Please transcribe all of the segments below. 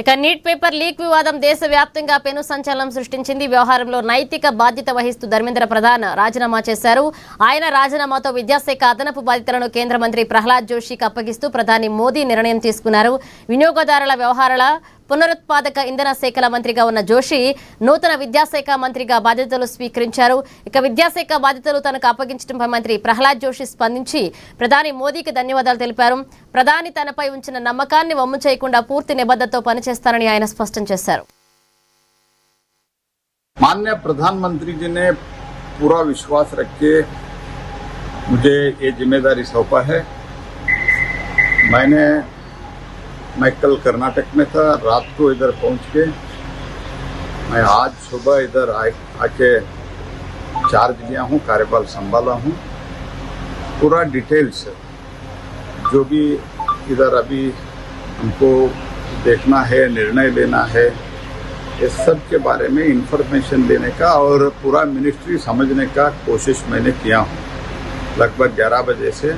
ఇక neat paper leak వివాదం దేశవ్యాప్తంగా పెను సంచలనం సృష్టించింది. వ్యవహారంలో నైతిక బాధ్యత వహిస్తూ ధర్మేంద్ర ప్రధాన్ రాజీనామా చేశారు. ఆయన రాజీనామాతో విద్యాశాఖ అదనపు బాధ్యతలను కేంద్ర మంత్రి ప్రహ్లాద్ జోషికి అప్పగిస్తూ ప్రధాని మోదీ నిర్ణయం తీసుకున్నారు. వినియోగదారుల వ్యవహారాల పునరుత్పాదక ఇంధన శాఖల మంత్రిగా ఉన్న జోషి నూతన విద్యాశాఖ మంత్రిగా బాధ్యతలు స్వీకరించారు. ఇక విద్యాశాఖ బాధ్యతలు తనకు అప్పగించడంపై మంత్రి ప్రహ్లాద్ జోషి స్పందించి ప్రధాని మోదీకి ధన్యవాదాలు తెలిపారు. ప్రధాని తనపై ఉంచిన నమ్మకాన్ని వమ్ము చేయకుండా పూర్తి నిబద్ధతతో పనిచేస్తారని ఆయన స్పష్టం చేశారు. माननीय प्रधानमंत्री जी ने पूरा विश्वास रख के मुझे ये जिम्मेदारी सौंपा है। मैं कल कर्नाटक में था, रात को इधर पहुंच के मैं आज सुबह इधर आके चार्ज लिया हूँ, कार्यभार संभाला हूँ। पूरा डिटेल्स जो भी इधर अभी हमको देखना है, निर्णय लेना है, इस सब के बारे में इंफॉर्मेशन लेने का और पूरा मिनिस्ट्री समझने का कोशिश मैंने किया हूँ। लगभग 11 बजे से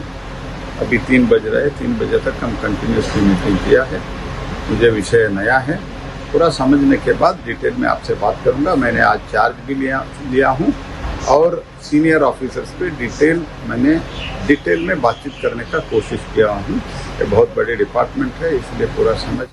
अभी 3 बज रहे, 3 बजे तक हम कंटिन्यूसली मीटिंग किया है। मुझे विषय नया है, पूरा समझने के बाद डिटेल में आपसे बात करूंगा। मैंने आज चार्ज भी लिया हूं और सीनियर ऑफिसर्स पे डिटेल में बातचीत करने का कोशिश किया हूं। ये बहुत बड़ी डिपार्टमेंट है, इसलिए पूरा समझ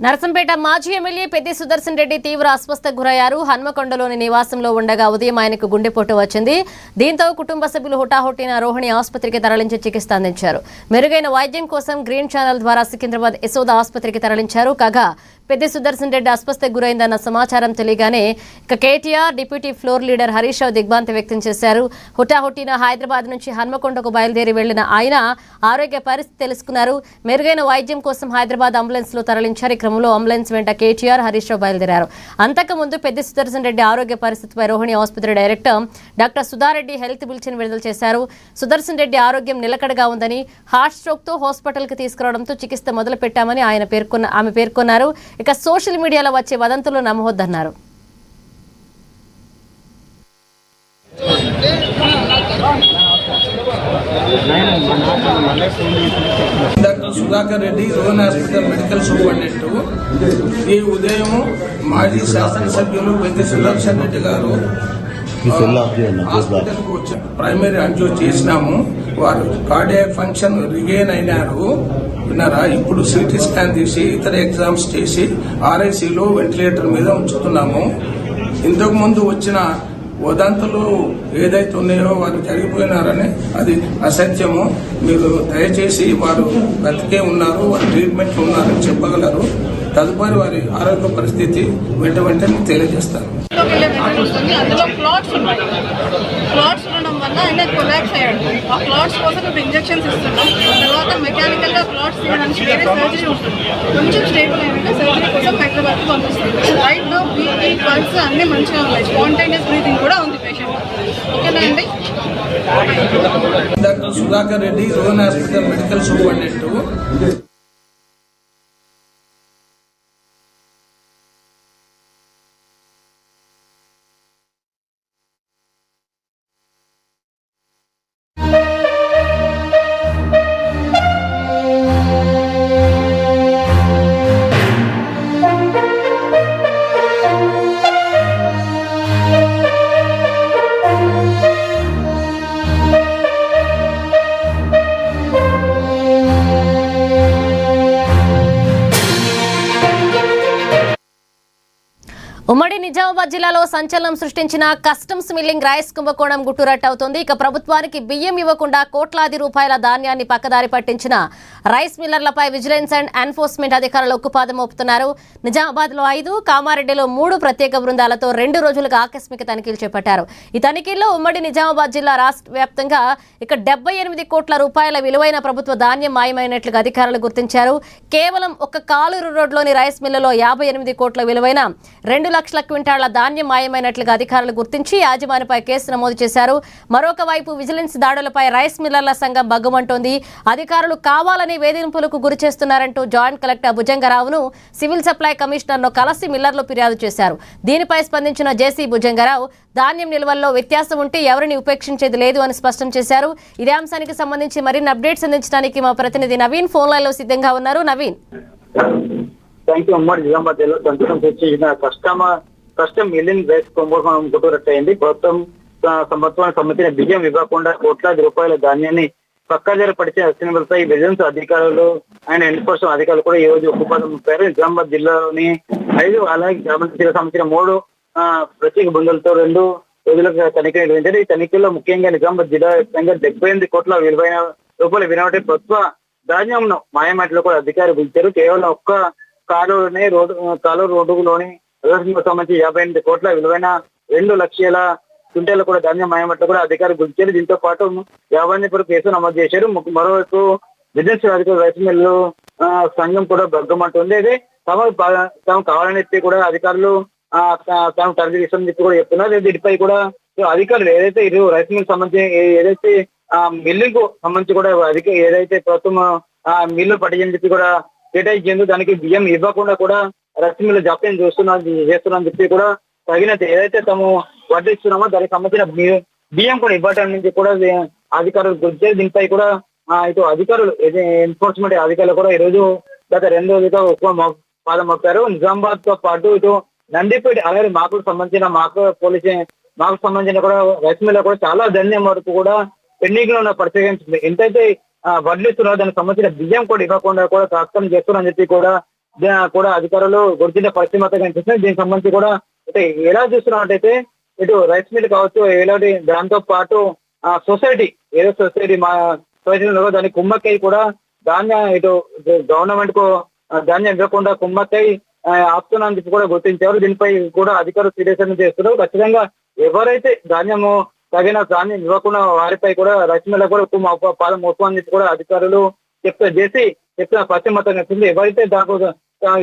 నరసంపేట మాజీ ఎమ్మెల్యే పెద్ది సుదర్శన్ రెడ్డి తీవ్ర అస్వస్థకు గురయ్యారు. హన్మకొండలోని నివాసంలో ఉండగా ఉదయం ఆయనకు గుండెపోటు వచ్చింది. దీంతో కుటుంబ సభ్యులు హుటాహుటిన రోహిణి ఆసుపత్రికి తరలించి చికిత్స అందించారు. మెరుగైన వైద్యం కోసం గ్రీన్ ఛానల్ ద్వారా సికింద్రాబాద్ యశోద ఆసుపత్రికి తరలించారు. కాగా పెద్ది సుదర్శన్ రెడ్డి అస్వస్థకు గురైందన్న సమాచారం తెలియగానే KTR deputy floor leader Harish Rao దిగ్భ్రాంతి వ్యక్తం చేశారు. హుటాహుటిన హైదరాబాద్ నుంచి హన్మకొండకు బయలుదేరి వెళ్లిన ఆయన ఆరోగ్య పరిస్థితి తెలుసుకున్నారు. మెరుగైన వైద్యం కోసం హైదరాబాద్ అంబులెన్స్ లో తరలించారు. ఈ క్రమంలో అంబులెన్స్ వెంట కేటీఆర్ హరీష్ రావు బయలుదేరారు. అంతకుముందు పెద్ది సుదర్శన్ రెడ్డి ఆరోగ్య పరిస్థితిపై రోహిణి ఆసుపత్రి director doctor Sudha Reddy health bulletin విడుదల చేశారు. సుదర్శన్ రెడ్డి ఆరోగ్యం నిలకడగా ఉందని, హార్ట్ స్ట్రోక్ తో హాస్పిటల్ కి తీసుకురావడంతో చికిత్స మొదలు పెట్టామని ఆమె పేర్కొన్నారు. ఇక సోషల్ మీడియాలో వచ్చే వదంతులు నమ్మవద్దన్నారు. Doctor Sudhakar Reddy Rohan hospital medical superintendent ఈ ఉదయం మాజీ శాసనసభ్యులు పెద్ది సుదర్శన్ రెడ్డి గారు హాస్పిటల్కు వచ్చి ప్రైమరీ అంజో చేసినాము. వారు కార్డియాక్ ఫంక్షన్ రిగైన్ అయినారు. విన్నారా? ఇప్పుడు సిటీ స్కాన్ తీసి ఇతర ఎగ్జామ్స్ చేసి ఆర్ఐసీలో వెంటిలేటర్ మీద ఉంచుతున్నాము. ఇంతకు ముందు వచ్చిన వదంతులు ఏదైతే ఉన్నాయో వారు జరిగిపోయినారని అది అసత్యము. మీరు దయచేసి వారు బతికే ఉన్నారు, వారు ట్రీట్మెంట్ ఉన్నారని చెప్పగలరు. తదుపరి వారి ఆరోగ్య పరిస్థితి వెంటనే తెలియజేస్తారు. అందులో క్లాట్స్ ఉన్నాయి. క్లాట్స్ ఉండడం వల్ల ఆయన కొలాప్స్ అయ్యాడు. ఆ క్లాట్స్ కోసం ఇప్పుడు ఇంజెక్షన్స్ ఇస్తున్నాం. తర్వాత మెకానికల్ గా క్లాట్స్ తీయడానికి వేరే సర్జరీ ఉంటుంది. కొంచెం స్టేబుల్ అయినాక సర్జరీ కోసం హైదరాబాద్ కి పంపిస్తాం. రైట్ నో బీపీ పల్స్ అన్ని మంచిగా ఉన్నాయి. స్పాంటేనియస్ బ్రీతింగ్ కూడా ఉంది పేషెంట్. ఓకేనా అండి? Doctor Sudhakar Reddy Rohan hospital medical superintendent Nizamabad జిల్లాలో సంచలనం సృష్టించిన కస్టమ్స్ మిల్లింగ్ రైస్ కుంభకోణం గుట్టురట్టవుతోంది. ఇక ప్రభుత్వానికి బియ్యం ఇవ్వకుండా కోట్లాది రూపాయల ధాన్యాన్ని పక్కదారి పట్టించిన రైస్ మిల్లర్లపై విజిలెన్స్ అండ్ ఎన్ఫోర్స్మెంట్ అధికారులు ఉక్కుపాదం మోపుతున్నారు. నిజామాబాద్ లో 5, కామారెడ్డిలో 3 ప్రత్యేక బృందాలతో 2 రోజులుగా ఆకస్మిక తనిఖీలు చేపట్టారు. ఈ తనిఖీల్లో ఉమ్మడి నిజామాబాద్ జిల్లా రాష్ట్ర వ్యాప్తంగా ఇక 78 కోట్ల రూపాయల విలువైన ప్రభుత్వ ధాన్యం మాయమైనట్లుగా అధికారులు గుర్తించారు. కేవలం ఒక కాలూరు రోడ్లోని రైస్ మిల్లులో 58 కోట్ల విలువైన 2 లక్షల క్వింటాళ్ల ధాన్యం మాయమైనట్లుగా అధికారులు గుర్తించి యాజమానిపై కేసు నమోదు చేశారు. మరొక వైపు విజిలెన్స్ దాడులపై రైస్ మిల్లర్ల సంఘం బగ్గుమంటోంది. అధికారులు కావాలని వేధింపులకు గురి చేస్తున్నారంటూ జాయింట్ కలెక్టర్ భుజంగరావును సివిల్ సప్లై కమిషనర్ను కలిసి మిల్లర్లు ఫిర్యాదు చేశారు. దీనిపై స్పందించిన జేసీ భుజంగరావు ధాన్యం నిల్వల్లో వ్యత్యాసం ఉంటే ఎవరిని ఉపేక్షించేది లేదు అని స్పష్టం చేశారు. ఇదే అంశానికి సంబంధించి మరిన్ని అప్డేట్స్ అందించడానికి మా ప్రతినిధి నవీన్ ఫోన్ లైన్ లో సిద్ధంగా ఉన్నారు. నవీన్, ఉమ్మడి నిజామాబాద్ జిల్లా సంచలనం సృష్టించిన కస్టమ్ మిల్లింగ్ రైస్ కుంభకోణం గుట్టురట్టయింది. ప్రభుత్వానికి సంబంధించిన బియ్యం ఇవ్వకుండా కోట్లాది రూపాయల ధాన్యాన్ని పక్కదారి పడిచే అశ్వినిపై విజిలెన్స్ అధికారులు అండ్ ఎన్ఫోర్స్మెంట్ అధికారులు కూడా ఈ రోజు ఉక్కుపాదం మోపారు. నిజామాబాద్ జిల్లాలోని 5 అలాగే గ్రామానికి సంబంధించిన 3 ప్రత్యేక బృందాలతో 2 రోజులకు తనిఖీ నిర్వహించారు. ఈ తనిఖీల్లో ముఖ్యంగా నిజామాబాద్ జిల్లా వ్యాప్తంగా 78 కోట్ల విలువైన రూపాయలు వినబడే ప్రభుత్వ ధాన్యంను మాయమాటలో కూడా అధికారులు పిలిచారు. కేవలం ఒక్క కాలూరు రోడ్డులోని సంబంధించి 58 కోట్ల విలువైన 2 లక్షల క్వింటాలు కూడా ధాన్యం మాయమట్లు కూడా అధికారులు గుర్తించారు. దీంతో పాటు 50 కేసు నమోదు చేశారు. మరోవైపు విజిలెన్స్ అధికారులు రైస్ మిల్లు సంఘం కూడా బగ్గమంటుంది. అయితే తాము కావాలని చెప్పి కూడా అధికారులు తాము తరలి తీసుకోని చెప్పి కూడా చెప్తున్నారు. దీనిపై కూడా అధికారులు ఏదైతే ఇది రైస్ మిల్ సంబంధించి ఏదైతే మిల్లింగ్ కు సంబంధించి కూడా ఏదైతే ప్రభుత్వం మిల్లు పట్టించని చెప్పి కూడా కేటాయించేందుకు దానికి బియ్యం ఇవ్వకుండా కూడా రైస్ మిల్లు జాప్యం చేస్తున్నారని చెప్పి కూడా తగినంత ఏదైతే తాము వడ్డిస్తున్నామో దానికి సంబంధించిన బియ్యం కూడా ఇవ్వటం నుంచి కూడా అధికారులు గుర్తించారు. దీనిపై కూడా ఇటు అధికారులు ఎన్ఫోర్స్మెంట్ అధికారులు కూడా ఈ రోజు గత 2 రోజులుగా ఉక్కుపాదం మోపారు. నిజామాబాద్ తో పాటు ఇటు నందిపేట అలాగే మాకు సంబంధించిన మాకు సంబంధించిన కూడా రైస్ మిల్ కూడా చాలా ధాన్యం వరకు కూడా పెండింగ్ లో ఉన్న పరిస్థితి ఎంతైతే వడ్లిస్తున్నారో దానికి సంబంధించిన బియ్యం కూడా ఇవ్వకుండా కూడా తాత్కాలం చేస్తున్నారని చెప్పి కూడా అధికారులు గుర్తించిన పరిస్థితి మాత్రం కనిపిస్తుంది. దీనికి సంబంధించి కూడా అంటే ఎలా చూస్తున్నట్టయితే ఇటు రైస్ మిల్ కావచ్చు ఎలాంటి దాంతో పాటు సొసైటీ ఏదో సొసైటీ మా సొసైటీలో దాని కుమ్మక్కై కూడా ధాన్యం ఇటు గవర్నమెంట్ కు ధాన్యం ఇవ్వకుండా కుమ్మక్కై ఆపుతున్నారని చెప్పి కూడా గుర్తించారు. దీనిపై కూడా అధికారులు సీరియస్ చేస్తున్నారు. ఖచ్చితంగా ఎవరైతే తగిన ధాన్యం ఇవ్వకుండా వారిపై కూడా రైస్ మిల్ కూడా పాదం మోపని చెప్పి కూడా అధికారులు చెప్తున్న పరిస్థితి మాత్రం కనిపిస్తుంది.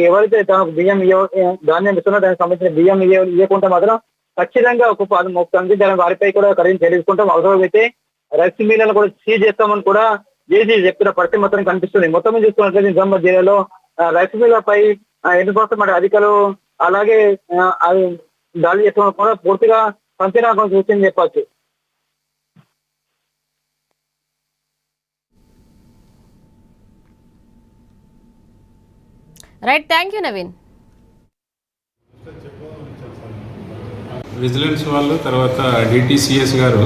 ఎవరైతే తనకు బియ్యం ధాన్యం ఇస్తున్నారో దానికి సంబంధించిన బియ్యం ఇవ్వకుండా మాత్రం ఖచ్చితంగా ఒక పాదం మోపుతుంది. దాని వారిపై కూడా కఠిన చర్య తీసుకుంటాం. అవసరమైతే రైస్ మిల్లను కూడా సీజ్ చేస్తామని కూడా జేసీ చెప్తున్న పరిస్థితి మాత్రం కనిపిస్తుంది. మొత్తం చూసుకున్నట్లయితే నిజామాబాద్ జిల్లాలో రైస్ మిల్లపై ఎన్నికోసం అధికారులు అలాగే దాడి చేస్తున్న కూడా పూర్తిగా పంచనామం చూసింది చెప్పచ్చు. Right, thank you Naveen. Vigilance వాళ్ళు తర్వాత డిటిసిఎస్ గారు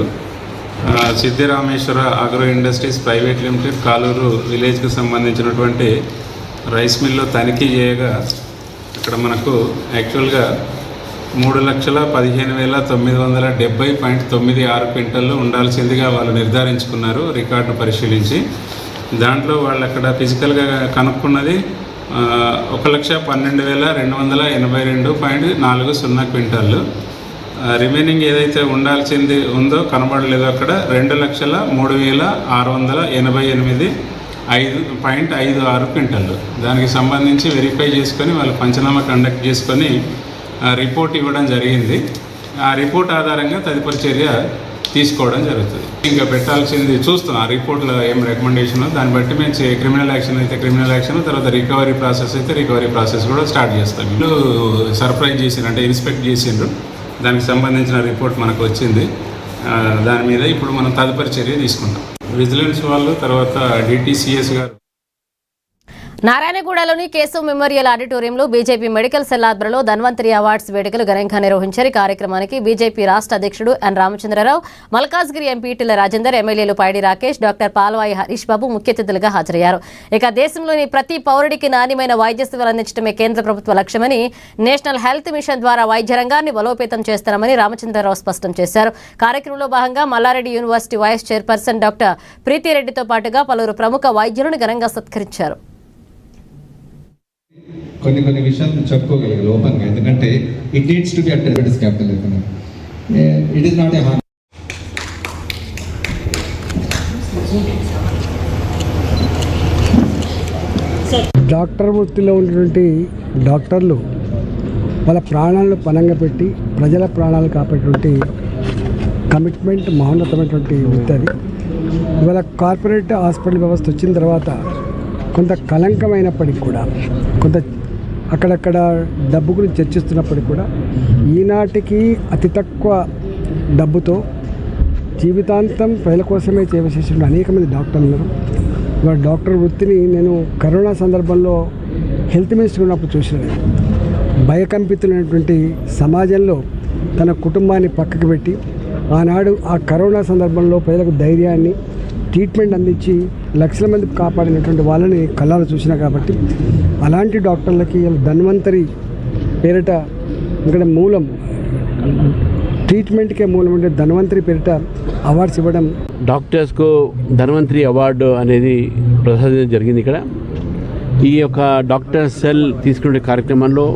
Siddhirameshwara agro industries private limited Kaluru విలేజ్కి సంబంధించినటువంటి రైస్ మిల్లో తనిఖీ చేయగా ఇక్కడ మనకు యాక్చువల్గా 3,15,970.96 క్వింటల్లో ఉండాల్సిందిగా వాళ్ళు నిర్ధారించుకున్నారు రికార్డు పరిశీలించి. దాంట్లో వాళ్ళు అక్కడ ఫిజికల్గా కనుక్కున్నది 1,12,282.40 క్వింటాళ్ళు. రిమైనింగ్ ఏదైతే ఉండాల్సింది ఉందో కనబడలేదో అక్కడ 2,03,688.56 క్వింటాళ్ళు. దానికి సంబంధించి వెరిఫై చేసుకొని వాళ్ళు పంచనామా కండక్ట్ చేసుకొని రిపోర్ట్ ఇవ్వడం జరిగింది. ఆ రిపోర్ట్ ఆధారంగా తదుపరి చర్య తీసుకోవడం జరుగుతుంది. ఇంకా పెట్టాల్సింది చూస్తున్నాం. ఆ రిపోర్ట్లో ఏం రికమెండేషన్ దాన్ని బట్టి మేము క్రిమినల్ యాక్షన్ అయితే క్రిమినల్ యాక్షన్, తర్వాత రికవరీ ప్రాసెస్ అయితే రికవరీ ప్రాసెస్ కూడా స్టార్ట్ చేస్తాం. వీళ్ళు సర్ప్రైజ్ చేసిండ్రు, అంటే ఇన్స్పెక్ట్ చేసిండ్రు. దానికి సంబంధించిన రిపోర్ట్ మనకు వచ్చింది. దాని మీద ఇప్పుడు మనం తదుపరి చర్య తీసుకుంటాం. విజిలెన్స్ వాళ్ళు తర్వాత డిటిసిఎస్ గారు నారాయణగూడలోని కేశవ్ మెమోరియల్ ఆడిటోరియంలో బీజేపీ మెడికల్ సెల్ ఆధ్వర్యంలో ధన్వంతరి అవార్డ్స్ వేడుకలు ఘనంగా నిర్వహించారు. కార్యక్రమానికి బీజేపీ రాష్ట్ర అధ్యక్షుడు ఎన్ రామచంద్రరావు, మల్కాజ్గిరి ఎంపీ ఈటెల రాజేందర్, ఎమ్మెల్యేలు పైడి రాకేష్, డాక్టర్ పాల్వాయి హరీష్ బాబు ముఖ్య అతిథులుగా హాజరయ్యారు. ఇక దేశంలోని ప్రతి పౌరుడికి నాణ్యమైన వైద్య సేవలు అందించడమే కేంద్ర ప్రభుత్వ లక్ష్యమని, నేషనల్ హెల్త్ మిషన్ ద్వారా వైద్య రంగాన్ని బలోపేతం చేస్తారని రామచంద్రరావు స్పష్టం చేశారు. కార్యక్రమంలో భాగంగా Malla Reddy university vice chairperson doctor ప్రీతిరెడ్డితో పాటుగా పలువురు ప్రముఖ వైద్యులను ఘనంగా సత్కరించారు. కొన్ని విషయాలు చెప్పుకోగలిగారు ఓపెన్గా, ఎందుకంటే it needs to be at diabetes capital economy. It is not a harm. Doctor వృత్తిలో ఉన్నటువంటి డాక్టర్లు వాళ్ళ ప్రాణాలను పణంగా పెట్టి ప్రజల ప్రాణాలు కాపాడేటువంటి కమిట్మెంట్ మహోన్నతమైనటువంటి వృత్తి అది. ఇవాళ కార్పొరేట్ హాస్పిటల్ వ్యవస్థ వచ్చిన తర్వాత కొంత కలంకమైనప్పటికీ కూడా, కొంత అక్కడక్కడ డబ్బు గురించి చర్చిస్తున్నప్పటికీ కూడా, ఈనాటికి అతి తక్కువ డబ్బుతో జీవితాంతం ప్రజల కోసమే చేసేసిన అనేక మంది డాక్టర్లు ఉన్నారు. ఇవాళ డాక్టర్ వృత్తిని నేను కరోనా సందర్భంలో హెల్త్ మినిస్టర్ ఉన్నప్పుడు చూసినాను. భయకంపితులైనటువంటి సమాజంలో తన కుటుంబాన్ని పక్కకు పెట్టి ఆనాడు ఆ కరోనా సందర్భంలో ప్రజలకు ధైర్యాన్ని, ట్రీట్మెంట్ అందించి లక్షల మంది కాపాడినటువంటి వాళ్ళని కళ్ళాలు చూసినా. కాబట్టి అలాంటి డాక్టర్లకి ధన్వంతరి పేరిట, ఇక్కడ మూలం ట్రీట్మెంట్కే మూలం అంటే ధన్వంతరి పేరిట అవార్డ్స్ ఇవ్వడం, డాక్టర్స్కు ధన్వంతరి అవార్డు అనేది ప్రసాదించడం జరిగింది. ఇక్కడ ఈ యొక్క డాక్టర్ సెల్ తీసుకునే కార్యక్రమంలో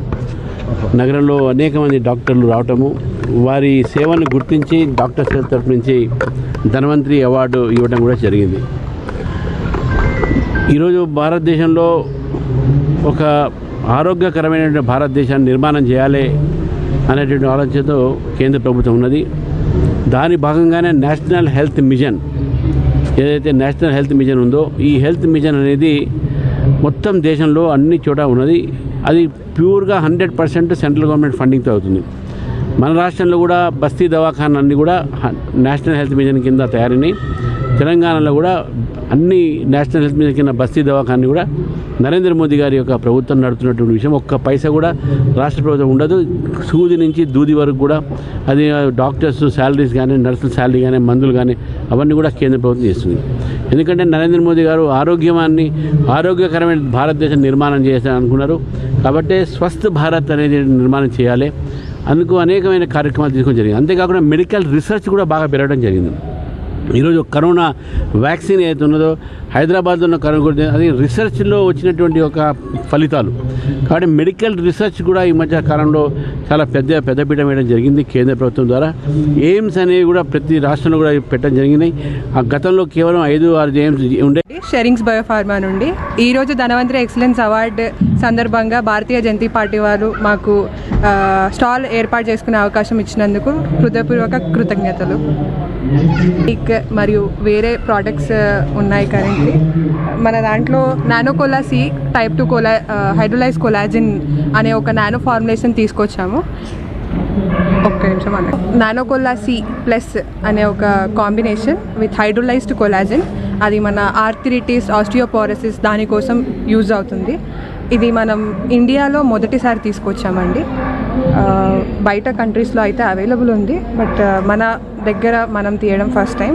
నగరంలో అనేక మంది డాక్టర్లు రావటము, వారి సేవలను గుర్తించి డాక్టర్ సెల్ తరఫు నుంచి ధన్వంతరి అవార్డు ఇవ్వడం కూడా జరిగింది. ఈరోజు భారతదేశంలో ఒక ఆరోగ్యకరమైన భారతదేశాన్ని నిర్మాణం చేయాలి అనేటువంటి ఆలోచనతో కేంద్ర ప్రభుత్వం ఉన్నది. దాని భాగంగానే నేషనల్ హెల్త్ మిషన్, ఏదైతే నేషనల్ హెల్త్ మిషన్ ఉందో, ఈ హెల్త్ మిషన్ అనేది మొత్తం దేశంలో అన్ని చోట ఉన్నది. అది ప్యూర్గా 100% సెంట్రల్ గవర్నమెంట్ ఫండింగ్తో అవుతుంది. మన రాష్ట్రంలో కూడా బస్తీ దవాఖానా అన్నీ కూడా నేషనల్ హెల్త్ మిషన్ కింద తయారైనాయి. తెలంగాణలో కూడా అన్ని నేషనల్ హెల్త్ మిషన్ కింద బస్తీ దవాఖాన్ని కూడా నరేంద్ర మోదీ గారి యొక్క ప్రభుత్వం నడుపుతున్నటువంటి విషయం. ఒక్క పైసా కూడా రాష్ట్ర ప్రభుత్వం ఉండదు. సూది నుంచి దూది వరకు కూడా అది డాక్టర్స్ శాలరీస్ కానీ, నర్సుల శాలరీ కానీ, మందులు కానీ అవన్నీ కూడా కేంద్ర ప్రభుత్వం చేస్తుంది. ఎందుకంటే నరేంద్ర మోదీ గారు ఆరోగ్యకరమైన భారతదేశం నిర్మాణం చేయాలని అనుకున్నారు. కాబట్టి స్వస్థ భారత్ అనేది నిర్మాణం చేయాలి. అందుకు అనేకమైన కార్యక్రమాలు తీసుకోవడం జరిగింది. అంతేకాకుండా మెడికల్ రీసెర్చ్ కూడా బాగా పెరగడం జరిగింది. ఈరోజు కరోనా వ్యాక్సిన్ ఏదైతే ఉన్నదో, హైదరాబాద్లో ఉన్న కరోనా అది రీసెర్చ్లో వచ్చినటువంటి ఒక ఫలితాలు. కాబట్టి మెడికల్ రీసెర్చ్ కూడా ఈ మధ్య కాలంలో చాలా పెద్దపీట వేయడం జరిగింది కేంద్ర ప్రభుత్వం ద్వారా. ఎయిమ్స్ అనేవి కూడా ప్రతి రాష్ట్రంలో కూడా పెట్టడం జరిగింది. ఆ గతంలో కేవలం 5-6 ఎయిమ్స్ ఉండే. షెరింగ్స్ బయోఫార్మా నుండి ఈరోజు ధన్వంతరి ఎక్సలెన్స్ అవార్డు సందర్భంగా భారతీయ జనతా పార్టీ వారు మాకు స్టాల్ ఏర్పాటు చేసుకునే అవకాశం ఇచ్చినందుకు హృదయపూర్వక కృతజ్ఞతలు. మరియు వేరే ప్రోడక్ట్స్ ఉన్నాయి కరెంట్లీ మన దాంట్లో. నానోకోలా సి టైప్ 2 హైడ్రోలైజ్ కొలాజిన్ అనే ఒక నానో ఫార్ములేషన్ తీసుకొచ్చాము. ఒక్క నిమిషం అన్న. నానోకోలా సి ప్లస్ అనే ఒక కాంబినేషన్ విత్ హైడ్రోలైజ్డ్ కొలాజిన్, అది మన ఆర్థరైటిస్, ఆస్టియోపోరోసిస్ దానికోసం యూజ్ అవుతుంది. ఇది మనం ఇండియాలో మొదటిసారి తీసుకొచ్చామండి. బయట కంట్రీస్లో అయితే అవైలబుల్ ఉంది, బట్ మన దగ్గర మనం తీయడం ఫస్ట్ టైం.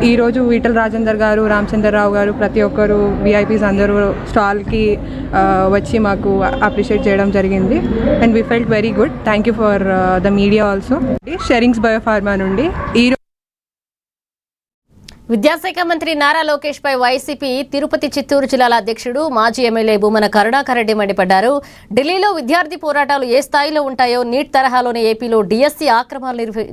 ఈరోజు ఈటెల రాజేందర్ గారు, రామచంద్రరావు గారు, ప్రతి ఒక్కరు విఐపీస్ అందరూ స్టాల్కి వచ్చి మాకు అప్రిషియేట్ చేయడం జరిగింది. And we felt very good. Thank you for the media also. షెరింగ్స్ బయోఫార్మా నుండి విద్యాశాఖ మంత్రి నారా లోకేష్ పై వైసీపీ తిరుపతి చిత్తూరు జిల్లాల అధ్యక్షుడు మాజీ ఎమ్మెల్యే భూమన కరుణాకర్ రెడ్డి మండిపడ్డారు. ఢిల్లీలో విద్యార్థి పోరాటాలు ఏ స్థాయిలో ఉంటాయో నీట్ తరహాలోనే ఏపీలో డిఎస్సీ ఆక్రమణలు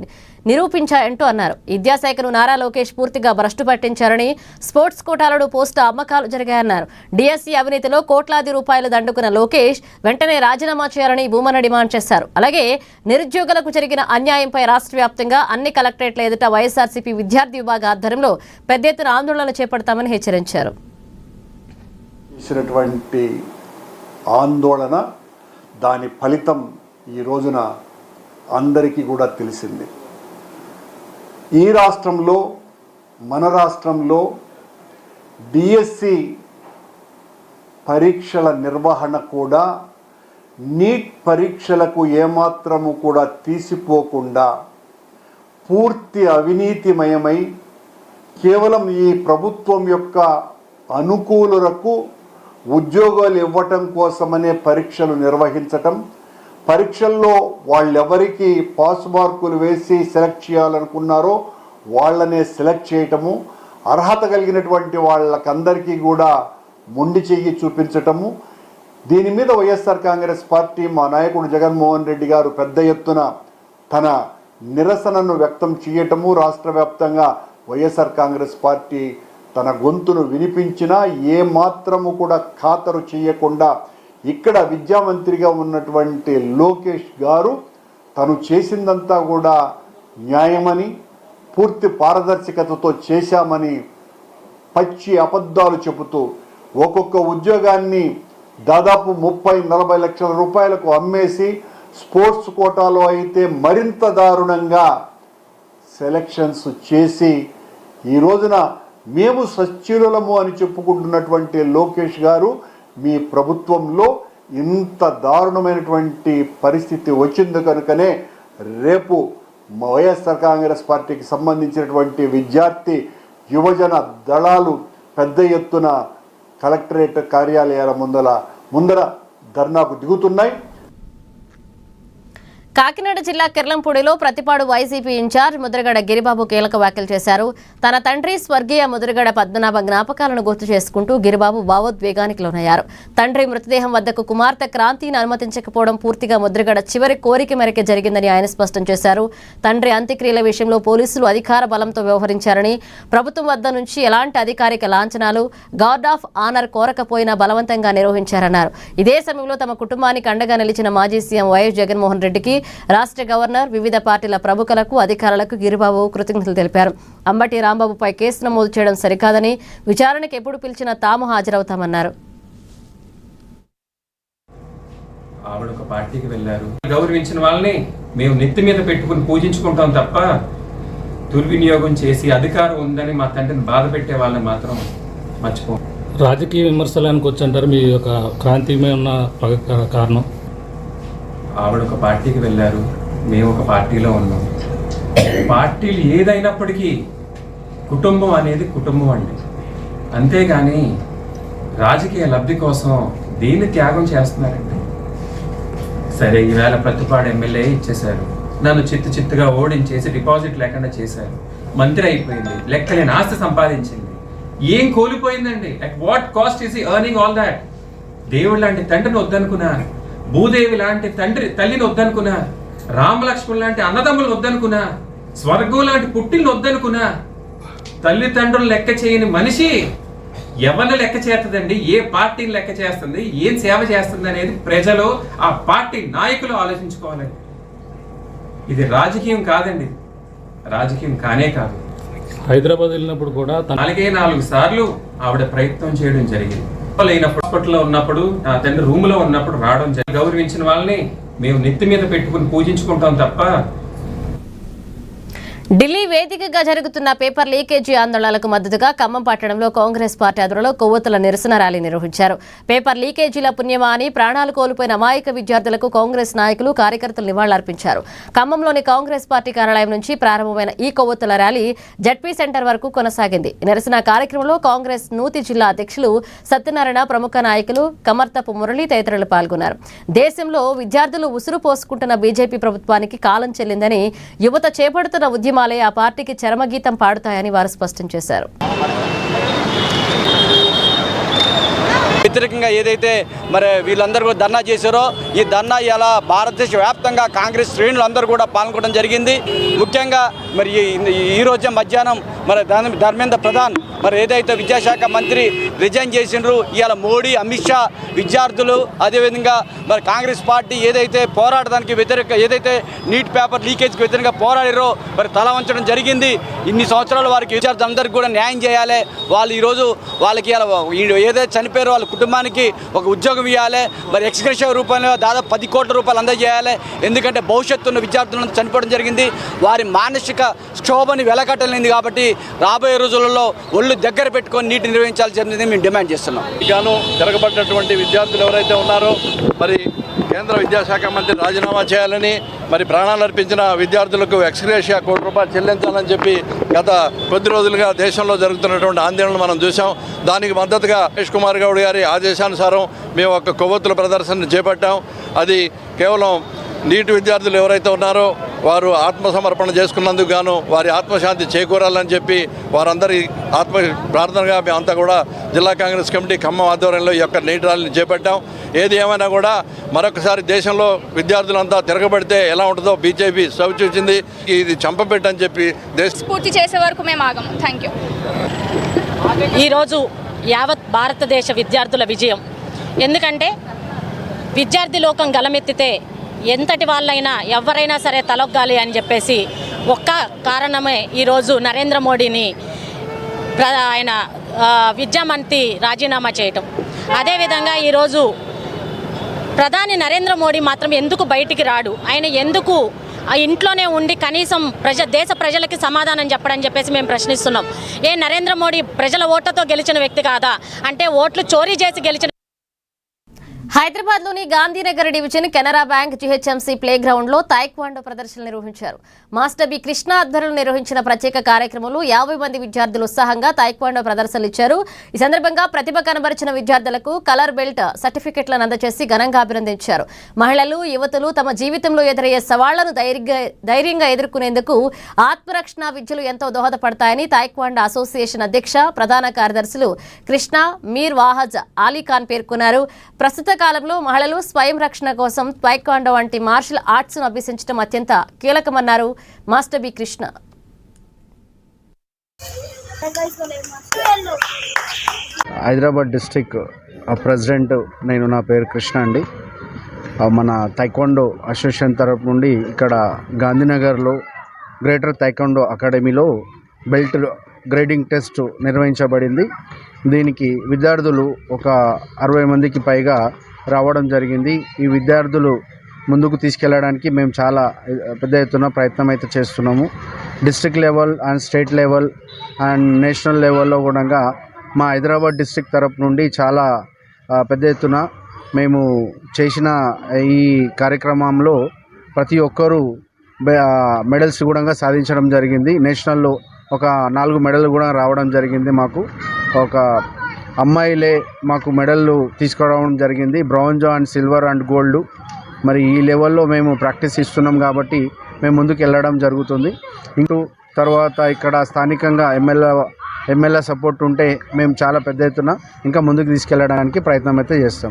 నిరూపించాయంటూ అన్నారు. విద్యాశాఖను నారా లోకేష్ పూర్తిగా భ్రష్టు పట్టించారని, స్పోర్ట్స్ కోటాలలో పోస్టు అమ్మకాలు జరిగాయన్నారు. డిఎస్సీ అవినీతిలో కోట్లాది రూపాయలు దండుకున్న లోకేష్ వెంటనే రాజీనామా చేయాలని భూమన డిమాండ్ చేశారు. అలాగే నిరుద్యోగులకు జరిగిన అన్యాయంపై రాష్ట్ర వ్యాప్తంగా అన్ని కలెక్టరేట్ల ఎదుట వైఎస్ఆర్సీపీ విద్యార్థి విభాగ ఆధ్వర్యంలో పెద్ద ఎత్తున ఆందోళనలు చేపడతామని హెచ్చరించారు. ఆందోళన దాని ఫలితం ఈ రోజున అందరికీ కూడా తెలిసింది. ఈ రాష్ట్రంలో, మన రాష్ట్రంలో డిఎస్సి పరీక్షల నిర్వహణ కూడా నీట్ పరీక్షలకు ఏమాత్రము కూడా తీసిపోకుండా పూర్తి అవినీతిమయమై కేవలం ఈ ప్రభుత్వం యొక్క అనుకూలులకు ఉద్యోగాలు ఇవ్వటం కోసమనే పరీక్షలు నిర్వహించటం, పరీక్షల్లో వాళ్ళెవరికి పాస్ మార్కులు వేసి సెలెక్ట్ చేయాలనుకున్నారో వాళ్ళనే సెలెక్ట్ చేయటము, అర్హత కలిగినటువంటి వాళ్ళకందరికీ కూడా మొండి చెయ్యి చూపించటము. దీని మీద వైఎస్ఆర్ కాంగ్రెస్ పార్టీ మా నాయకుడు జగన్మోహన్ రెడ్డి గారు పెద్ద ఎత్తున తన నిరసనను వ్యక్తం చేయటము, రాష్ట్ర వ్యాప్తంగా వైఎస్ఆర్ కాంగ్రెస్ పార్టీ తన గొంతును వినిపించినా ఏ మాత్రము కూడా ఖాతరు చేయకుండా ఇక్కడ విద్యామంత్రిగా ఉన్నటువంటి లోకేష్ గారు తను చేసిందంతా కూడా న్యాయమని, పూర్తి పారదర్శకతతో చేశామని పచ్చి అబద్ధాలు చెబుతూ ఒక్కొక్క ఉద్యోగాన్ని దాదాపు 30-40 లక్షల రూపాయలకు అమ్మేసి స్పోర్ట్స్ కోటాలో అయితే మరింత దారుణంగా సెలక్షన్స్ చేసి ఈ రోజున మేము సచ్యులము అని చెప్పుకుంటున్నటువంటి లోకేష్ గారు మీ ప్రభుత్వంలో ఇంత దారుణమైనటువంటి పరిస్థితి వచ్చింది కనుకనే రేపు వైఎస్ఆర్ కాంగ్రెస్ పార్టీకి సంబంధించినటువంటి విద్యార్థి యువజన దళాలు పెద్ద ఎత్తున కలెక్టరేట్ కార్యాలయాల ముందర ధర్నాకు దిగుతున్నాయి. కాకినాడ జిల్లా కిర్లంపూడిలో ప్రతిపాడు వైసీపీ ఇన్ఛార్జ్ ముద్రగడ గిరిబాబు కీలక వ్యాఖ్యలు చేశారు. తన తండ్రి స్వర్గీయ ముద్రగడ పద్మనాభ జ్ఞాపకాలను గుర్తు చేసుకుంటూ గిరిబాబు భావోద్వేగానికి లోనయ్యారు. తండ్రి మృతదేహం వద్దకు కుమార్తె క్రాంతిని అనుమతించకపోవడం పూర్తిగా ముద్రగడ చివరి కోరిక మేరకే జరిగిందని ఆయన స్పష్టం చేశారు. తండ్రి అంత్యక్రియల విషయంలో పోలీసులు అధికార బలంతో వ్యవహరించారని, ప్రభుత్వం వద్ద నుంచి ఎలాంటి అధికారిక లాంఛనాలు, గార్డ్ ఆఫ్ ఆనర్ కోరకపోయినా బలవంతంగా నిర్వహించారన్నారు. ఇదే సమయంలో తమ కుటుంబానికి అండగా నిలిచిన మాజీ సీఎం వైఎస్ జగన్మోహన్ రెడ్డికి, రాష్ట్ర గవర్నర్, వివిధ పార్టీల ప్రముఖులకు, అధికారులకు గిరిబాబు కృతజ్ఞతలు తెలిపారు. అంబటి రాంబాబుపై కేసు నమోదు చేయడం సరికాదని, విచారణకు ఎప్పుడు పిలిచినా తాము హాజరవుతామన్నారు. ఆవిడ ఒక పార్టీకి వెళ్ళారు, గౌరవించిన వాళ్ళని మేము నెత్తి మీద పెట్టుకుని పూజించుకుంటాం తప్ప దుర్వినియోగం చేసి అధికారం ఉందని మా తండ్రిని బాధ పెట్టే వాళ్ళని మాత్రం మర్చిపో. రాజకీయ విమర్శలకు వచ్చంటారు మీ యొక్క క్రాంతిమయ ఉన్న కారణం? ఆవిడ ఒక పార్టీకి వెళ్ళారు, మేము ఒక పార్టీలో ఉన్నాం. పార్టీలు ఏదైనప్పటికీ కుటుంబం అనేది కుటుంబం అండి, అంతేగాని రాజకీయ లబ్ధి కోసం దీన్ని త్యాగం చేస్తున్నారండి. సరే, ఈవేళ ప్రతిపాడు ఎమ్మెల్యే ఇచ్చేశారు, నన్ను చిత్తుగా ఓడించేసి డిపాజిట్ లేకుండా చేశారు, మంత్రి అయిపోయింది, లెక్కలేని ఆస్తి సంపాదించింది. ఏం కోల్పోయిందండి? At what cost is he earning all that? దేవుడు లాంటి తండ్రిని వద్దనుకున్నా, భూదేవి లాంటి తల్లిని వద్దనుకున్నా, రామలక్ష్మణ్ లాంటి అన్నదమ్ములు వద్దనుకున్నా, స్వర్గం లాంటి పుట్టిల్ని వద్దనుకున్నా, తల్లిదండ్రులు లెక్క చేయని మనిషి ఎవరిని లెక్క చేస్తుందండి? ఏ పార్టీని లెక్క చేస్తుంది? ఏం సేవ చేస్తుంది అనేది ప్రజలు, ఆ పార్టీ నాయకులు ఆలోచించుకోవాలి. ఇది రాజకీయం కాదండి, రాజకీయం కానే కాదు. హైదరాబాద్ వెళ్ళినప్పుడు కూడా 4 సార్లు ఆవిడ ప్రయత్నం చేయడం జరిగింది. హాస్పిటల్లో ఉన్నప్పుడు, నా తండ్రి రూమ్ లో ఉన్నప్పుడు రావడం జరిగింది. గౌరవించిన వాళ్ళని మేము నెత్తి మీద పెట్టుకుని పూజించుకుంటాం తప్ప. ఢిల్లీ వేదికగా జరుగుతున్న పేపర్ లీకేజీ ఆందోళనలకు మద్దతుగా ఖమ్మం పట్టణంలో కాంగ్రెస్ పార్టీ ఆధ్వర్యంలో కొవ్వొత్తుల నిరసన ర్యాలీ నిర్వహించారు. పేపర్ లీకేజీల పుణ్యమా అని ప్రాణాలు కోల్పోయిన అమాయక విద్యార్థులకు కాంగ్రెస్ నాయకులు, కార్యకర్తలు నివాళులర్పించారు. ఖమ్మంలోని కాంగ్రెస్ పార్టీ కార్యాలయం నుంచి ప్రారంభమైన ఈ కొవ్వొత్తుల ర్యాలీ జడ్పీ సెంటర్ వరకు కొనసాగింది. నిరసన కార్యక్రమంలో కాంగ్రెస్ నూతి జిల్లా అధ్యక్షులు సత్యనారాయణ, ప్రముఖ నాయకులు కమర్తపు మురళి తదితరులు పాల్గొన్నారు. దేశంలో విద్యార్థులు ఉసురు పోసుకుంటున్న బీజేపీ ప్రభుత్వానికి కాలం చెల్లిందని, యువత చేపడుతున్న ఉద్యమాలే ఆ పార్టీకి చరమగీతం పాడుతాయని వారు స్పష్టం చేశారు. వ్యతిరేకంగా ఏదైతే మరి వీళ్ళందరూ కూడా ధర్నా చేశారో, ఈ ధర్నా ఇలా భారతదేశ వ్యాప్తంగా కాంగ్రెస్ శ్రేణులు అందరూ కూడా పాల్గొనడం జరిగింది. ముఖ్యంగా మరి ఈరోజే మధ్యాహ్నం మరి ధర్మేంద్ర ప్రధాన్ మరి ఏదైతే విద్యాశాఖ మంత్రి రిజైన్ చేసినారు, ఇవాళ మోడీ, అమిత్ షా విద్యార్థులు, అదేవిధంగా మరి కాంగ్రెస్ పార్టీ ఏదైతే పోరాడడానికి ఏదైతే నీట్ పేపర్ లీకేజ్కి వ్యతిరేకంగా పోరాడారో మరి తల వంచడం జరిగింది. ఇన్ని సంవత్సరాలు వారికి విద్యార్థులందరికీ కూడా న్యాయం చేయాలి. వాళ్ళు ఈరోజు వాళ్ళకి ఏదైతే చనిపోయారో వాళ్ళ కుటుంబానికి ఒక ఉద్యోగం ఇవ్వాలి. మరి ఎక్స్గ్రేషియా రూపంలో దాదాపు 10 కోట్ల రూపాయలు అందజేయాలి. ఎందుకంటే భవిష్యత్తు ఉన్న విద్యార్థులను చనిపోవడం జరిగింది. వారి మానసిక క్షోభని వెలకట్టలేనిది కాబట్టి రాబోయే రోజులలో ఒళ్ళు ఒళ్ళు దగ్గర పెట్టుకొని నీట్ నిర్వహించాల్సింది మేము డిమాండ్ చేస్తున్నాం. గాను తిరగబడినటువంటి విద్యార్థులు ఎవరైతే ఉన్నారో మరి కేంద్ర విద్యాశాఖ మంత్రి రాజీనామా చేయాలని, మరి ప్రాణాలు అర్పించిన విద్యార్థులకు ఎక్స్గ్రేషియా ₹1 కోటి చెల్లించాలని చెప్పి గత కొద్ది రోజులుగా దేశంలో జరుగుతున్నటువంటి ఆందోళనలు మనం చూసాం. దానికి మద్దతుగా రమేష్ కుమార్ గౌడ్ గారి ఆదేశానుసారం మేము ఒక కొవ్వొత్తుల ప్రదర్శన చేపట్టాం. అది కేవలం నీట్ విద్యార్థులు ఎవరైతే ఉన్నారో వారు ఆత్మసమర్పణ చేసుకున్నందుకు గాను వారి ఆత్మశాంతి చేకూరాలని చెప్పి వారందరి ఆత్మ ప్రార్థనగా మేమంతా కూడా జిల్లా కాంగ్రెస్ కమిటీ ఖమ్మం ఆధ్వర్యంలో ఈ యొక్క నీట్ ర్యాలీని చేపట్టాం. ఏది ఏమైనా కూడా మరొకసారి దేశంలో విద్యార్థులంతా తిరగబడితే ఎలా ఉంటుందో బీజేపీ సూచించింది. ఇది చంపబెట్టని చెప్పి పూర్తి చేసే వరకు మేము ఆగము. Thank you. ఈరోజు యావత్ భారతదేశ విద్యార్థుల విజయం. ఎందుకంటే విద్యార్థి లోకం గలమెత్తితే ఎంతటి వాళ్ళైనా ఎవరైనా సరే తలొగ్గాలి అని చెప్పేసి ఒక్క కారణమే ఈరోజు నరేంద్ర మోడీని ఆయన విద్యామంత్రి రాజీనామా చేయటం. అదేవిధంగా ఈరోజు ప్రధాని నరేంద్ర మోడీ మాత్రం ఎందుకు బయటికి రాడు, ఆయన ఎందుకు ఆ ఇంట్లోనే ఉండి కనీసం దేశ ప్రజలకి సమాధానం చెప్పడని చెప్పేసి మేము ప్రశ్నిస్తున్నాం. నరేంద్ర మోడీ ప్రజల ఓట్లతో గెలిచిన వ్యక్తి కాదా? అంటే ఓట్లు చోరీ చేసి గెలిచిన. హైదరాబాద్లోని Gandhinagar division Canara bank GHMC play ground లో తాయిక్వాండో ప్రదర్శనలు నిర్వహించారు. మాస్టర్ బి కృష్ణ ఆధ్వర్యంలో నిర్వహించిన ప్రత్యేక కార్యక్రమంలో 50 మంది విద్యార్థులు ఉత్సాహంగా తాయిక్వాండో ప్రదర్శనలు ఇచ్చారు. ఈ సందర్భంగా ప్రతిభ కనబరిచిన విద్యార్థులకు కలర్ బెల్ట్ సర్టిఫికెట్లను అందజేసి ఘనంగా అభినందించారు. మహిళలు, యువతులు తమ జీవితంలో ఎదురయ్యే సవాళ్లను ధైర్యంగా ఎదుర్కొనేందుకు ఆత్మరక్షణ విద్యలు ఎంతో దోహదపడతాయని తాయిక్వాండో అసోసియేషన్ అధ్యక్ష ప్రధాన కార్యదర్శులు కృష్ణ మీర్ వాహజ్ అలీఖాన్ పేర్కొన్నారు. ప్రస్తుత కాలంలో మహిళలు స్వయం రక్షణ కోసం తాయిక్వాండో వంటి మార్షల్ ఆర్ట్స్ ను అభ్యసించడం అత్యంత కీలకమన్నారు master B Krishna. Hyderabad district president నేను. నా పేరు కృష్ణ అండి. మన తాయిక్వాండో అసోసియేషన్ తరపు నుండి ఇక్కడ గాంధీనగర్లో గ్రేటర్ తాయిక్వాండో అకాడమీలో బెల్ట్ గ్రేడింగ్ టెస్ట్ నిర్వహించబడింది. దీనికి విద్యార్థులు ఒక 60 మందికి పైగా రావడం జరిగింది. ఈ విద్యార్థులు ముందుకు తీసుకెళ్ళడానికి మేము చాలా పెద్ద ఎత్తున ప్రయత్నం అయితే చేస్తున్నాము. District level and state level and national లెవెల్లో కూడా మా హైదరాబాద్ డిస్ట్రిక్ట్ తరపు నుండి చాలా పెద్ద ఎత్తున మేము చేసిన ఈ కార్యక్రమంలో ప్రతి ఒక్కరూ మెడల్స్ కూడా సాధించడం జరిగింది. నేషనల్లో ఒక 4 మెడల్ కూడా రావడం జరిగింది. మాకు ఒక అమ్మాయిలే మాకు మెడల్లు తీసుకురావడం జరిగింది, bronze and silver and gold. మరి ఈ లెవెల్లో మేము ప్రాక్టీస్ ఇస్తున్నాం కాబట్టి మేము ముందుకు వెళ్ళడం జరుగుతుంది. ఇంటూ తర్వాత ఇక్కడ స్థానికంగా ఎమ్మెల్యే సపోర్ట్ ఉంటే మేము చాలా పెద్ద ఎత్తున ఇంకా ముందుకు తీసుకెళ్ళడానికి ప్రయత్నం అయితే చేస్తాం.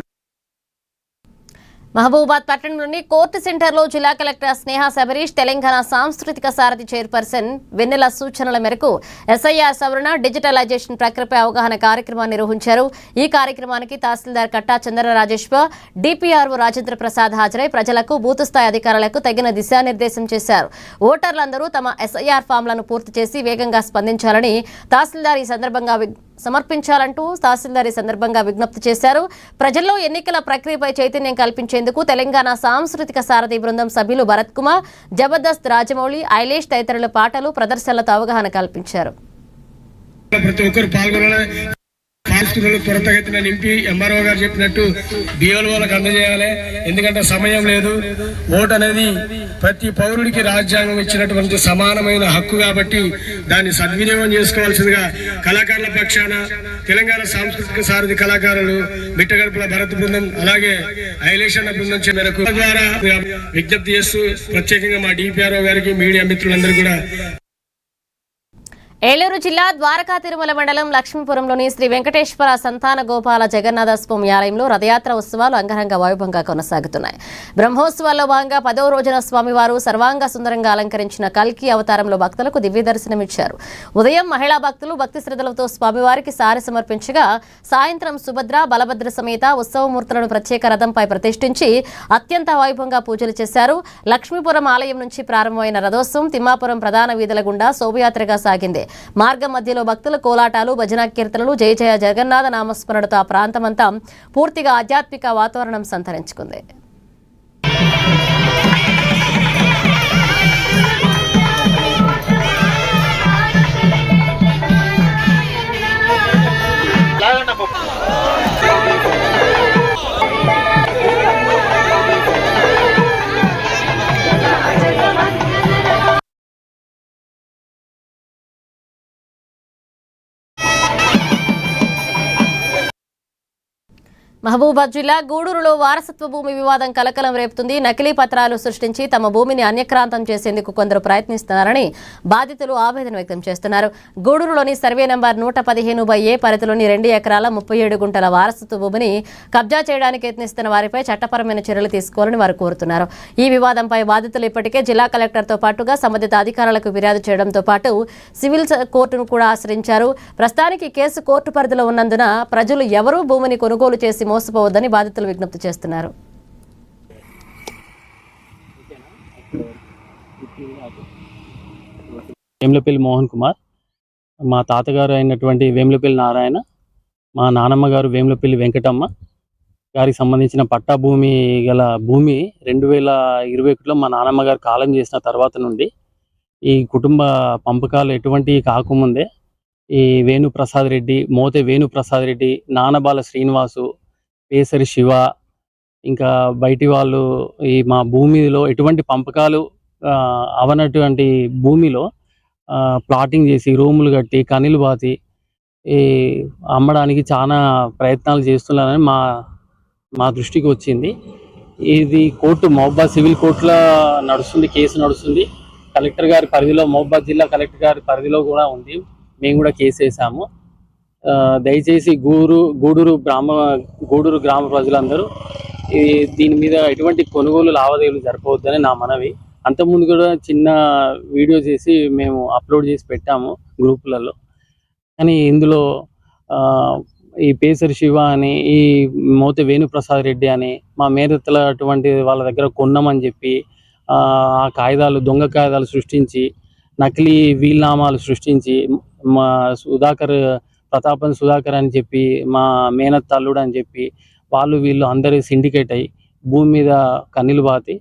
మహబూబాద్ పట్టణంలోని కోర్టు సెంటర్లో జిల్లా కలెక్టర్ స్నేహ శబరీష్ తెలంగాణ సాంస్కృతిక సారథి చైర్పర్సన్ వెన్నెల సూచనల మేరకు ఎస్ఐఆర్ సవరణ డిజిటలైజేషన్ ప్రక్రియపై అవగాహన కార్యక్రమాన్ని నిర్వహించారు. ఈ కార్యక్రమానికి తహసీల్దార్ కట్టా చంద్ర రాజేశ్వర్, డిపిఆర్ఓ రాజేంద్ర ప్రసాద్ హాజరై ప్రజలకు బూత్ స్థాయి అధికారులకు తగిన దిశానిర్దేశం చేశారు. ఓటర్లందరూ తమ ఎస్ఐఆర్ ఫామ్లను పూర్తి చేసి వేగంగా స్పందించాలని తహసీల్దార్ ఈ సందర్భంగా విజ్ఞప్తి చేశారు. ప్రజల్లో ఎన్నికల ప్రక్రియపై చైతన్యం కల్పించేందుకు తెలంగాణ సాంస్కృతిక సారథి బృందం సభ్యులు భరత్ కుమార్, జబర్దస్త్ రాజమౌళి, ఐలేష్ తదితరుల పాటలు ప్రదర్శనలతో అవగాహన కల్పించారు. ప్రతి ఒక్కరు పాల్గొనాలి. ఫాస్టులను త్వరితగతిన నింపి ఎంఆర్ఓ గారు చెప్పినట్టు డిఎల్ఓలకు అందజేయాలి. ఎందుకంటే సమయం లేదు. ఓటు అనేది ప్రతి పౌరుడికి రాజ్యాంగం ఇచ్చినటువంటి సమానమైన హక్కు కాబట్టి దాన్ని సద్వినియోగం చేసుకోవాల్సిందిగా కళాకారుల పక్షాన తెలంగాణ సాంస్కృతిక సారథి కళాకారులు మిట్టగడుపుల భరత్ బృందం అలాగే ఐలేషన్ బృందం మేరకు ద్వారా విజ్ఞప్తి చేస్తూ ప్రత్యేకంగా మా డిపిఆర్ఓ గారికి మీడియా మిత్రులందరూ కూడా. ఏలూరు జిల్లా ద్వారకా తిరుమల మండలం లక్ష్మీపురంలోని శ్రీ వెంకటేశ్వర సంతాన గోపాల జగన్నాథ స్వామి ఆలయంలో రథయాత్ర ఉత్సవాలు అంగరంగ వైభవంగా కొనసాగుతున్నాయి. బ్రహ్మోత్సవాల్లో భాగంగా 10వ రోజున స్వామివారు సర్వాంగ సుందరంగా అలంకరించిన కల్కి అవతారంలో భక్తులకు దివ్య దర్శనమిచ్చారు. ఉదయం మహిళా భక్తులు భక్తి శ్రద్ధలతో స్వామివారికి సారె సమర్పించగా సాయంత్రం సుభద్ర, బలభద్ర సమేత ఉత్సవమూర్తులను ప్రత్యేక రథంపై ప్రతిష్ఠించి అత్యంత వైభవంగా పూజలు చేశారు. లక్ష్మీపురం ఆలయం నుంచి ప్రారంభమైన రథోత్సవం తిమ్మాపురం ప్రధాన వీధుల గుండా శోభయాత్రగా సాగింది. మార్గం మధ్యలో భక్తుల కోలాటాలు, భజన కీర్తనలు, జయ జయ జగన్నాథ నామస్మరణతో ఆ ప్రాంతమంతా పూర్తిగా ఆధ్యాత్మిక వాతావరణం సంతరించుకుంది. మహబూబాద్ జిల్లా గూడూరులో వారసత్వ భూమి వివాదం కలకలం రేపుతుంది. నకిలీ పత్రాలు సృష్టించి తమ భూమిని అన్యక్రాంతం చేసేందుకు కొందరు ప్రయత్నిస్తున్నారని బాధితులు ఆవేదన వ్యక్తం చేస్తున్నారు. గూడూరులోని సర్వే నంబర్ 115/A పరిధిలోని 2 ఎకరాల 37 గుంటల వారసత్వ భూమిని కబ్జా చేయడానికి యత్నిస్తున్న వారిపై చట్టపరమైన చర్యలు తీసుకోవాలని వారు కోరుతున్నారు. ఈ వివాదంపై బాధితులు ఇప్పటికే జిల్లా కలెక్టర్తో పాటుగా సంబంధిత అధికారులకు ఫిర్యాదు చేయడంతో పాటు సివిల్ కోర్టును కూడా ఆశ్రయించారు. ప్రస్తుతానికి కేసు కోర్టు పరిధిలో ఉన్నందున ప్రజలు ఎవరూ భూమిని కొనుగోలు చేసి మోసపోవద్దని బాధితులు విజ్ఞప్తి చేస్తున్నారు. వేములపల్లి మోహన్ కుమార్, మా తాతగారు అయినటువంటి వేములపల్లి నారాయణ, మా నానమ్మ గారు వేములపల్లి వెంకటమ్మ గారికి సంబంధించిన పట్టా భూమి గల భూమి 2021లో మా నానమ్మ గారు కాలం చేసిన తర్వాత నుండి ఈ కుటుంబ పంపకాలు ఎటువంటి కాకముందే ఈ వేణుప్రసాద్ రెడ్డి, మోతే వేణుప్రసాద్ రెడ్డి, నానబాల శ్రీనివాసు, పేసరి శివ, ఇంకా బయటి వాళ్ళు ఈ మా భూమిలో ఎటువంటి పంపకాలు అవనటువంటి భూమిలో ప్లాటింగ్ చేసి రూములు కట్టి కనిలు బాతి ఈ అమ్మడానికి చాలా ప్రయత్నాలు చేస్తున్నారని మా దృష్టికి వచ్చింది. ఇది కోర్టు మహబూబాద్ సివిల్ కోర్టులో నడుస్తుంది, కేసు నడుస్తుంది. కలెక్టర్ గారి పరిధిలో, మహబూబాద్ జిల్లా కలెక్టర్ గారి పరిధిలో కూడా ఉంది. మేము కూడా కేసు వేసాము. దయచేసి గూడూరు గ్రామ ప్రజలందరూ దీని మీద ఎటువంటి కొనుగోలు లావాదేవీలు జరపవద్దని నా మనవి. అంతకుముందు కూడా చిన్న వీడియో చేసి మేము అప్లోడ్ చేసి పెట్టాము గ్రూపులలో. కానీ ఇందులో ఈ పేసరి శివ అని, ఈ మోతే వేణుప్రసాద్ రెడ్డి అని మా మేనత్తల అటువంటి వాళ్ళ దగ్గర కొన్నామని చెప్పి ఆ కాగితాలు, దొంగ కాగితాలు సృష్టించి, నకిలీ వీల్నామాలు సృష్టించి, మా ప్రతాపన్ సుధాకర్ అని చెప్పి, మా మేనత్త అల్లుడు అని చెప్పి వీళ్ళు అందరూ సిండికేట్ అయ్యి భూమి మీద కన్నీలు బాతి.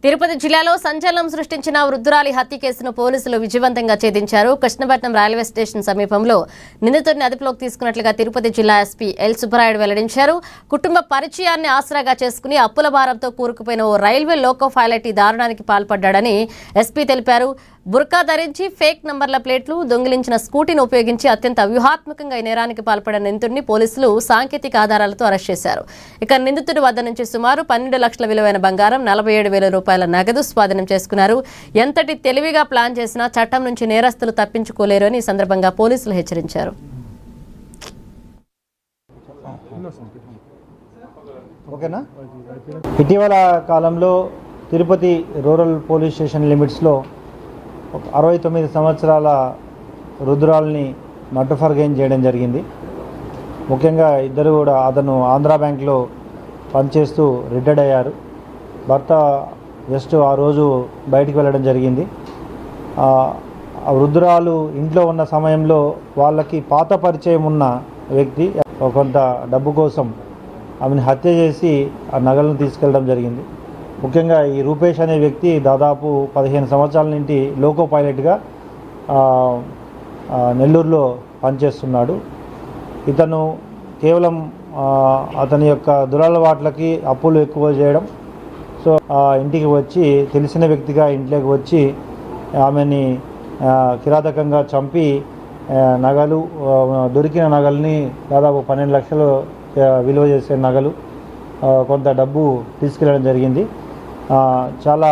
తిరుపతి జిల్లాలో సంచలనం సృష్టించిన వృద్ధురాలి హత్య కేసును పోలీసులు విజయవంతంగా ఛేదించారు. కృష్ణపట్నం రైల్వే స్టేషన్ సమీపంలో నిందితుడిని అదుపులోకి తీసుకున్నట్లుగా తిరుపతి జిల్లా ఎస్పీ ఎల్ సుబ్బరాయుడు వెల్లడించారు. కుటుంబ పరిచయాన్ని ఆసరాగా చేసుకుని అప్పుల భారంతో కూరుకుపోయిన ఓ రైల్వే లోకో పైలట్ ఈ దారుణానికి పాల్పడ్డాడని ఎస్పీ తెలిపారు. బుర్కా ధరించి ఫేక్ నంబర్ల ప్లేట్లు, దొంగిలించిన స్కూటీని ఉపయోగించి అత్యంత వ్యూహాత్మకంగా ఈ నేరానికి పాల్పడిన నిందితుడిని పోలీసులు సాంకేతిక ఆధారాలతో అరెస్ట్ చేశారు. ఇక నిందితుడి వద్ద నుంచి సుమారు 12 లక్షల విలువైన బంగారం, 47,000 రూపాయల నగదు స్వాధీనం చేసుకున్నారు. ఎంతటి తెలివిగా ప్లాన్ చేసినా చట్టం నుంచి నేరస్తులు తప్పించుకోలేరు అని ఈ సందర్భంగా పోలీసులు హెచ్చరించారు. ఇటీవల కాలంలో తిరుపతి రూరల్ పోలీస్ స్టేషన్ లిమిట్స్లో 69 సంవత్సరాల రుద్రాల్ని మర్డర్ చేయడం జరిగింది. ముఖ్యంగా ఇద్దరు కూడా, అతను ఆంధ్రా బ్యాంక్లో పనిచేస్తూ రిటైర్డ్ అయ్యారు. భర్త జస్ట్ ఆ రోజు బయటికి వెళ్ళడం జరిగింది. ఆ వృద్ధురాలు ఇంట్లో ఉన్న సమయంలో వాళ్ళకి పాత పరిచయం ఉన్న వ్యక్తి కొంత డబ్బు కోసం ఆమెను హత్య చేసి ఆ నగలను తీసుకెళ్ళడం జరిగింది. ముఖ్యంగా ఈ రూపేష్ అనే వ్యక్తి దాదాపు 15 సంవత్సరాల నుండి లోకో పైలట్గా నెల్లూరులో పనిచేస్తున్నాడు. ఇతను కేవలం అతని యొక్క దురలవాట్లకి అప్పులు ఎక్కువ చేయడం, సో ఇంటికి వచ్చి తెలిసిన వ్యక్తిగా ఇంట్లోకి వచ్చి ఆమెని కిరాతకంగా చంపి నగలు, దొరికిన నగల్ని దాదాపు 12 లక్షలు విలువ చేసే నగలు, కొంత డబ్బు తీసుకెళ్ళడం జరిగింది. చాలా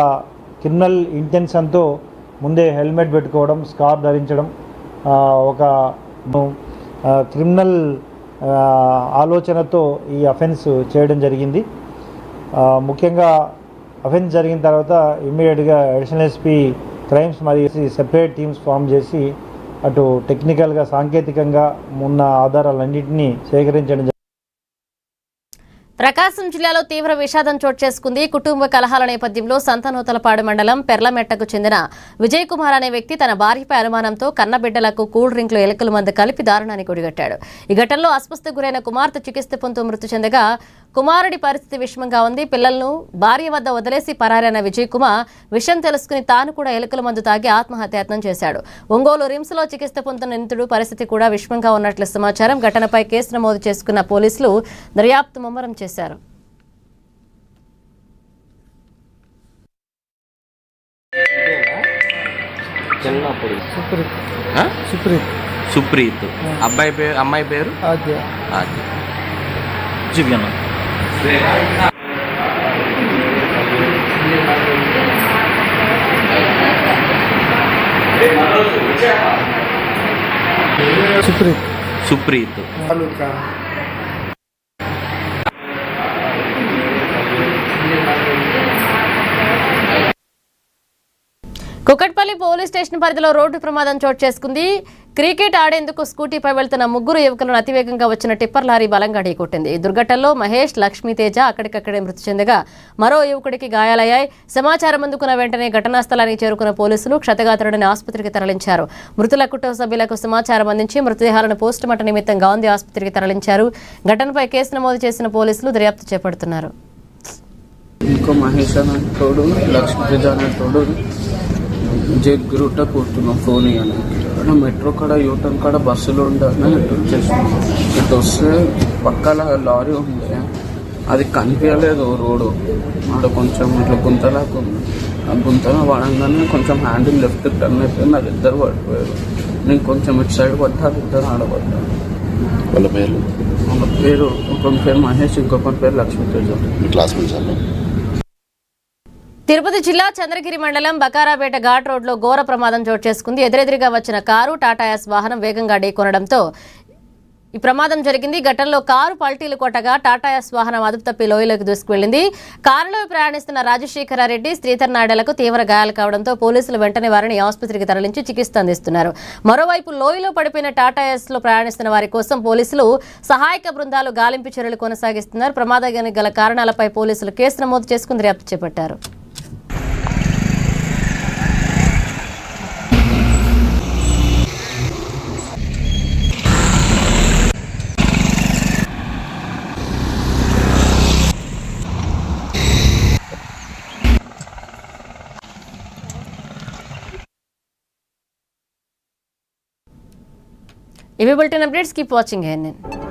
క్రిమినల్ ఇంటెన్షన్తో ముందే హెల్మెట్ పెట్టుకోవడం, స్కార్ ధరించడం, ఒక క్రిమినల్ ఆలోచనతో ఈ అఫెన్స్ చేయడం జరిగింది. ముఖ్యంగా అఫెన్స్ జరిగిన తర్వాత ఇమ్మీడియట్గా అడిషనల్ ఎస్పీ క్రైమ్స్ మరియు సెపరేట్ టీమ్స్ ఫామ్ చేసి అటు టెక్నికల్గా, సాంకేతికంగా ఉన్న ఆధారాలన్నింటినీ సేకరించడం. ప్రకాశం జిల్లాలో తీవ్ర విషాదం చోటు చేసుకుంది. కుటుంబ కలహాల నేపథ్యంలో సంతనూతలపాడు మండలం పెర్లమెట్టకు చెందిన విజయ్ కుమార్ అనే వ్యక్తి తన భార్యపై అనుమానంతో కన్నబిడ్డలకు కూల్ డ్రింక్లు, ఎలుకల మందు కలిపి దారుణానికి ఒడిగట్టాడు. ఈ ఘటనలో అస్వస్థకు గురైన కుమార్తె చికిత్స పొందుతూ మృతి చెందగా కుమారుడి పరిస్థితి విషమంగా ఉంది. పిల్లలను భార్య వద్ద వదిలేసి పరారైన విజయ్ కుమార్ విషయం తెలుసుకుని తాను కూడా ఎలుకల మందు తాగి ఆత్మహత్యాయత్నం చేశాడు. ఒంగోలు రిమ్స్లో చికిత్స పొందుతున్న నిందితుడు పరిస్థితి కూడా విషమంగా ఉన్నట్లు సమాచారం. ఘటనపై కేసు నమోదు చేసుకున్న పోలీసులు దర్యాప్తు ముమ్మరం చేశారు. సుప్రీత్. అమ్మాయి పేరు చూపించను. సుప్రీత్ కుకట్పల్లి పోలీస్ స్టేషన్ పరిధిలో రోడ్డు ప్రమాదం చోటు చేసుకుంది. క్రికెట్ ఆడేందుకు స్కూటీపై వెళ్తున్న ముగ్గురు యువకులను అతివేగంగా వచ్చిన టిప్పర్ లారీ బలంగా ఢీకొట్టింది. ఈ దుర్ఘటనలో మహేష్, లక్ష్మీతేజ అక్కడికక్కడే మృతి చెందగా మరో యువకుడికి గాయాలయ్యాయి. సమాచారం అందుకున్న వెంటనే ఘటనా స్థలానికి చేరుకున్న పోలీసులు క్షతగాత్రుడిని ఆసుపత్రికి తరలించారు. మృతుల కుటుంబ సభ్యులకు సమాచారం అందించి మృతదేహాలను పోస్టుమార్టం నిమిత్తం గాంధీ ఆసుపత్రికి తరలించారు. ఘటనపై కేసు నమోదు చేసిన పోలీసులు దర్యాప్తు చేపడుతున్నారు. ఇంకో మహేష్ అనే తోడు, లక్ష్మీతేజ అనే తోడు జగ్గురుట కూర్చున్నాం ఫోన్ ఇవ్వాలి. అక్కడ మెట్రో కాడ యూటర్న్ కాడ బస్సులు ఉండాలని ఇటు వచ్చేసాం. ఇటు వస్తే పక్కన లారీ ఉండే, అది కనిపించలేదు రోడ్డు. ఆడ కొంచెం ఇట్లా గుంతలాగా ఉంది. ఆ గుంతలో పడంగానే కొంచెం హ్యాండిల్ లెఫ్ట్ టర్న్ అయిపోయింది. అది ఇద్దరు పడిపోయారు. నేను కొంచెం ఇటు సైడ్ పడ్డా, అది ఇద్దరు ఆడపడ్డాను. వాళ్ళ పేరు ఒకరి పేరు మహేష్, ఇంకొకరి పేరు లక్ష్మీతేజ. క్లాస్మేట్స్. తిరుపతి జిల్లా చంద్రగిరి మండలం బకారాపేట ఘాట్ రోడ్లో ఘోర ప్రమాదం చోటు చేసుకుంది. ఎదురెదురుగా వచ్చిన కారు టాటా యాస్ వాహనం వేగంగా ఢీకొనడంతో ఈ ప్రమాదం జరిగింది. ఘటనలో కారు పల్టీలు కొట్టగా టాటా యాస్ వాహనం అదుపు తప్పి లోయలోకి దూసుకువెళ్లింది. కారులో ప్రయాణిస్తున్న రాజశేఖరారెడ్డి, శ్రీధర్ నాయుడులకు తీవ్ర గాయాలు కావడంతో పోలీసులు వెంటనే వారిని ఆసుపత్రికి తరలించి చికిత్స అందిస్తున్నారు. మరోవైపు లోయలో పడిపోయిన టాటా యాస్ లో ప్రయాణిస్తున్న వారి కోసం పోలీసులు సహాయక బృందాలు గాలింపు చర్యలు కొనసాగిస్తున్నారు. ప్రమాదానికి గల కారణాలపై పోలీసులు కేసు నమోదు చేసుకుని దర్యాప్తు చేపట్టారు. ఇవి bulletin updates. Keep watching ANN.